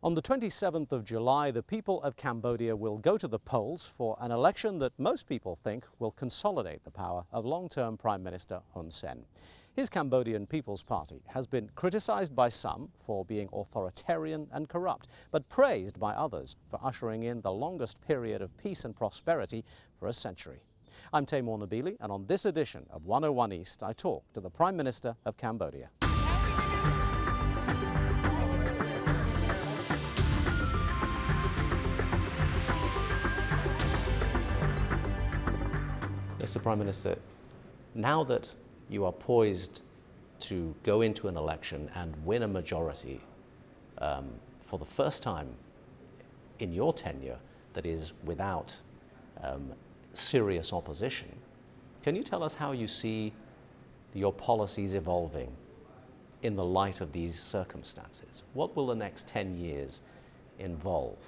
On the 27th of July, the people of Cambodia will go to the polls for an election that most people think will consolidate the power of long-term Prime Minister Hun Sen. His Cambodian People's Party has been criticized by some for being authoritarian and corrupt, but praised by others for ushering in the longest period of peace and prosperity for a century. I'm Teymoor Nabili, and on this edition of 101 East, I talk to the Prime Minister of Cambodia. Mr. Prime Minister, now that you are poised to go into an election and win a majority for the first time in your tenure that is without serious opposition, can you tell us how you see your policies evolving in the light of these circumstances? What will the next 10 years involve?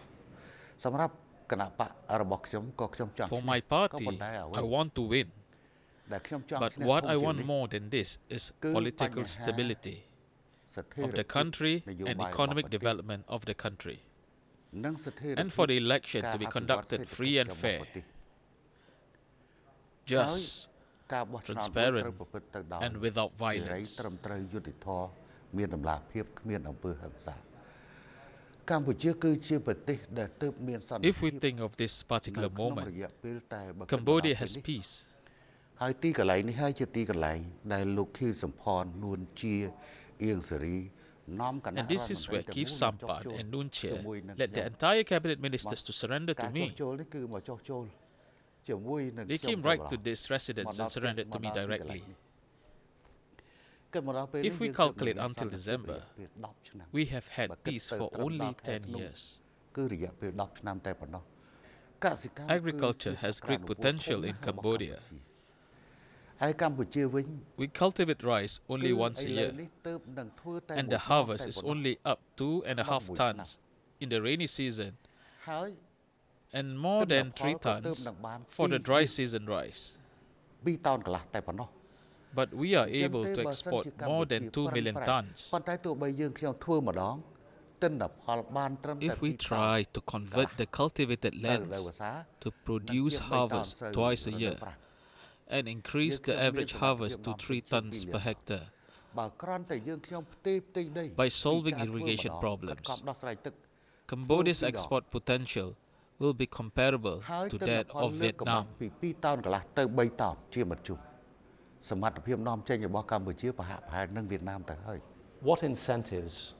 For my party, I want to win. But what I want more than this is political stability of the country and economic development of the country, and for the election to be conducted free and fair, just, transparent, and without violence. If we think of this particular moment, Cambodia has peace. And this is where Keith Sampan and Nuon Chea led the entire cabinet ministers to surrender to me. They came right to this residence and surrendered to me directly. If we calculate until December, we have had peace for only 10 years. Agriculture has great potential in Cambodia. We cultivate rice only once a year, and the harvest is only up 2.5 tons in the rainy season and more than 3 tons for the dry season rice. But we are able to export more than 2 million tons. If we try to convert the cultivated lands to produce harvest twice a year and increase the average harvest to 3 tons per hectare by solving irrigation problems, Cambodia's export potential will be comparable to that of Vietnam. What incentives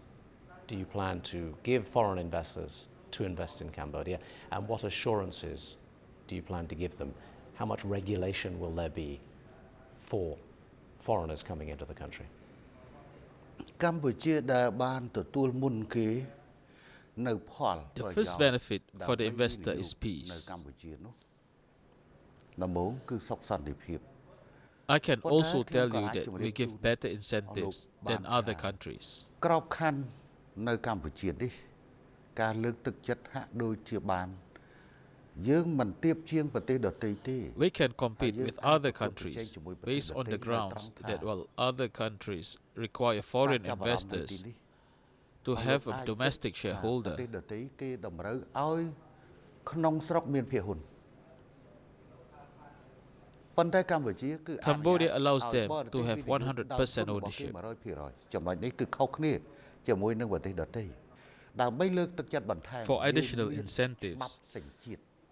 do you plan to give foreign investors to invest in Cambodia, and what assurances do you plan to give them? How much regulation will there be for foreigners coming into the country? The first benefit for the investor is peace. I can also tell you that we give better incentives than other countries. We can compete with other countries based on the grounds that while other countries require foreign investors to have a domestic shareholder, Cambodia allows them to have 100% ownership. For additional incentives,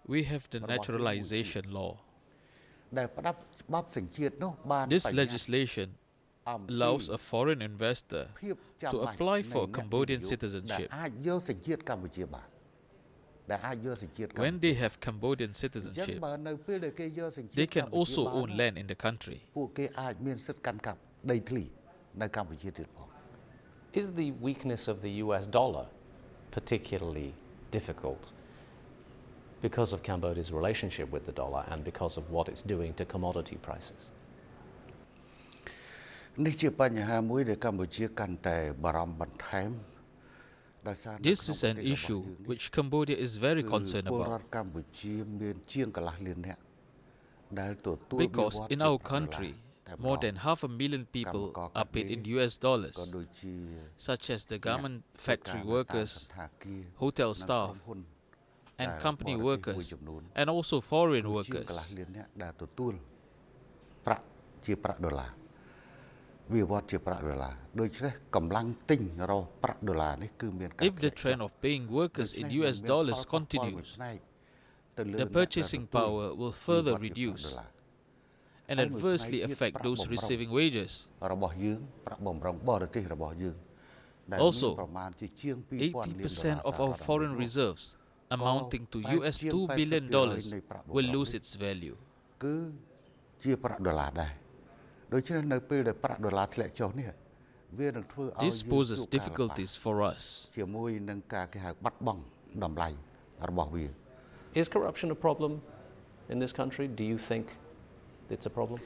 we have the naturalization law. This legislation allows a foreign investor to apply for Cambodian citizenship. When they have Cambodian citizenship, they can also own land in the country. Is the weakness of the US dollar particularly difficult because of Cambodia's relationship with the dollar and because of what it's doing to commodity prices? This is an issue which Cambodia is very concerned about, because in our country, More than 500,000 people are paid in US dollars, such as the garment factory workers, hotel staff, and company workers, and also foreign workers. If the trend of paying workers in US dollars continues, the purchasing power will further reduce and adversely affect those receiving wages. Also, 80% of our foreign reserves, amounting to US $2 billion, will lose its value. This poses difficulties for us. Is corruption a problem in this country? Do you think it's a problem?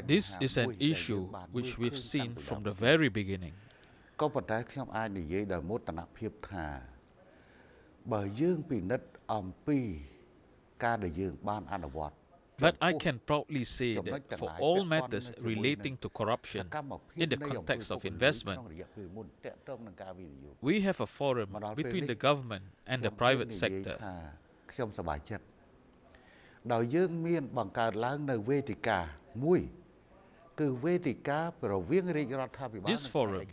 This is an issue which we've seen from the very beginning. But I can proudly say that for all matters relating to corruption in the context of investment, we have a forum between the government and the private sector. This forum,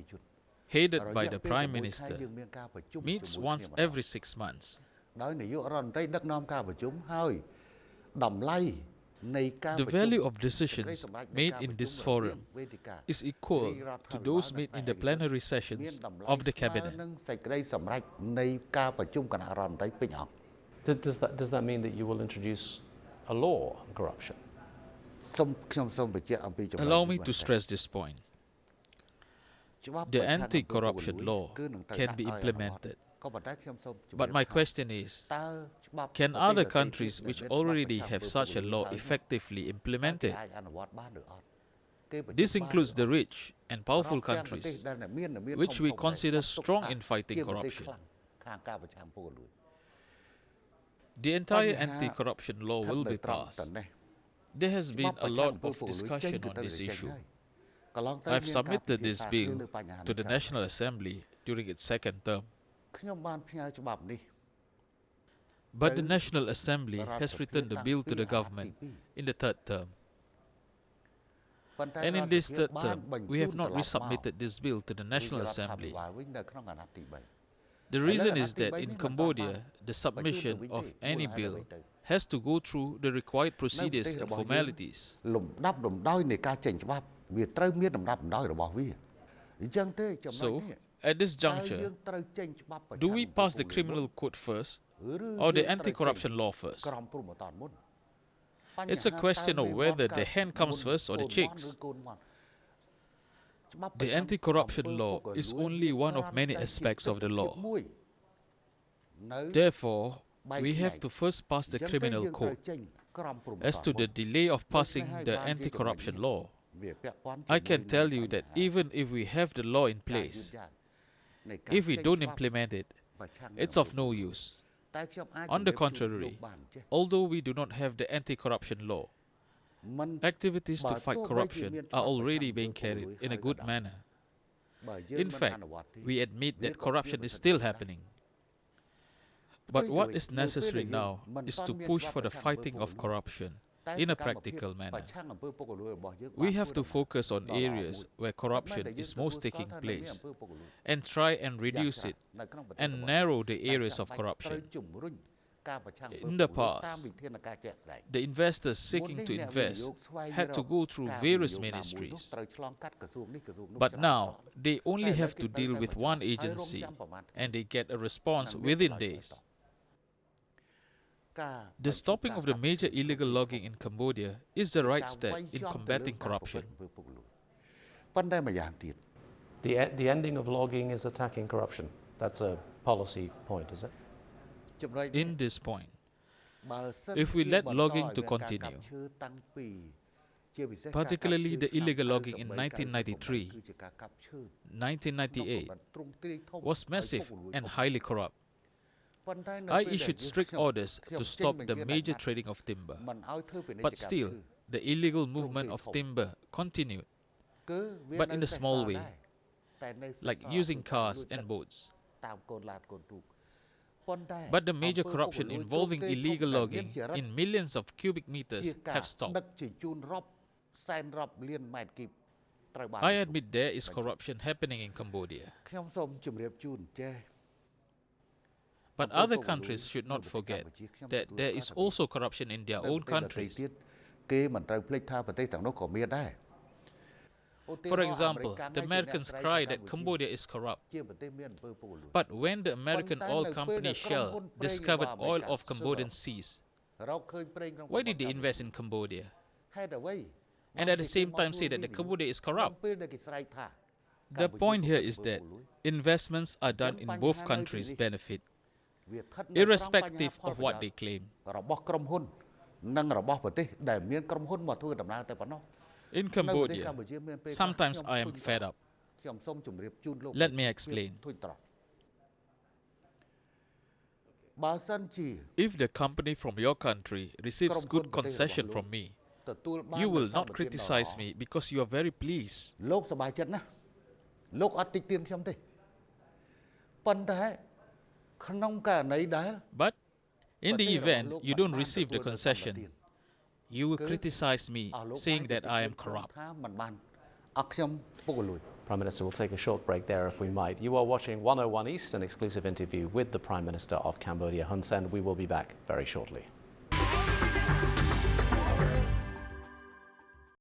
headed by the Prime Minister, meets once every 6 months. The value of decisions made in this forum is equal to those made in the plenary sessions of the cabinet. Does that mean that you will introduce a law on corruption? Allow me to stress this point. The anti-corruption law can be implemented. But my question is, can other countries which already have such a law effectively implement it? This includes the rich and powerful countries, which we consider strong in fighting corruption. The entire anti-corruption law will be passed. There has been a lot of discussion on this issue. I've submitted this bill to the National Assembly during its second term. But the National Assembly has returned the bill to the government in the third term. And in this third term, we have not resubmitted this bill to the National Assembly. The reason is that in Cambodia, the submission of any bill has to go through the required procedures and formalities. So, at this juncture, do we pass the criminal code first or the anti-corruption law first? It's a question of whether the hen comes first or the chicks. The anti-corruption law is only one of many aspects of the law. Therefore, we have to first pass the criminal code. As to the delay of passing the anti-corruption law, I can tell you that even if we have the law in place, if we don't implement it, it's of no use. On the contrary, although we do not have the anti-corruption law, activities to fight corruption are already being carried in a good manner. In fact, we admit that corruption is still happening. But what is necessary now is to push for the fighting of corruption in a practical manner. We have to focus on areas where corruption is most taking place and try and reduce it and narrow the areas of corruption. In the past, the investors seeking to invest had to go through various ministries. But now, they only have to deal with one agency and they get a response within days. The stopping of the major illegal logging in Cambodia is the right step in combating corruption. The ending of logging is attacking corruption. That's a policy point, is it? In this point, if we let logging to continue, particularly the illegal logging in 1993, 1998, was massive and highly corrupt. I issued strict orders to stop the major trading of timber. But still, the illegal movement of timber continued, but in a small way, like using cars and boats. But the major corruption involving illegal logging in millions of cubic meters have stopped. I admit there is corruption happening in Cambodia. But other countries should not forget that there is also corruption in their own countries. For example, the Americans cry that Cambodia is corrupt. But when the American oil company Shell discovered oil of Cambodian seas, why did they invest in Cambodia? And at the same time say that Cambodia is corrupt? The point here is that investments are done in both countries' benefit, irrespective of what they claim. In Cambodia, sometimes I am fed up. Let me explain. If the company from your country receives good concession from me, you will not criticize me because you are very pleased. But in the event you don't receive the concession, you will criticize me, saying that I am corrupt. Prime Minister, we'll take a short break there if we might. You are watching 101 East, an exclusive interview with the Prime Minister of Cambodia, Hun Sen. We will be back very shortly.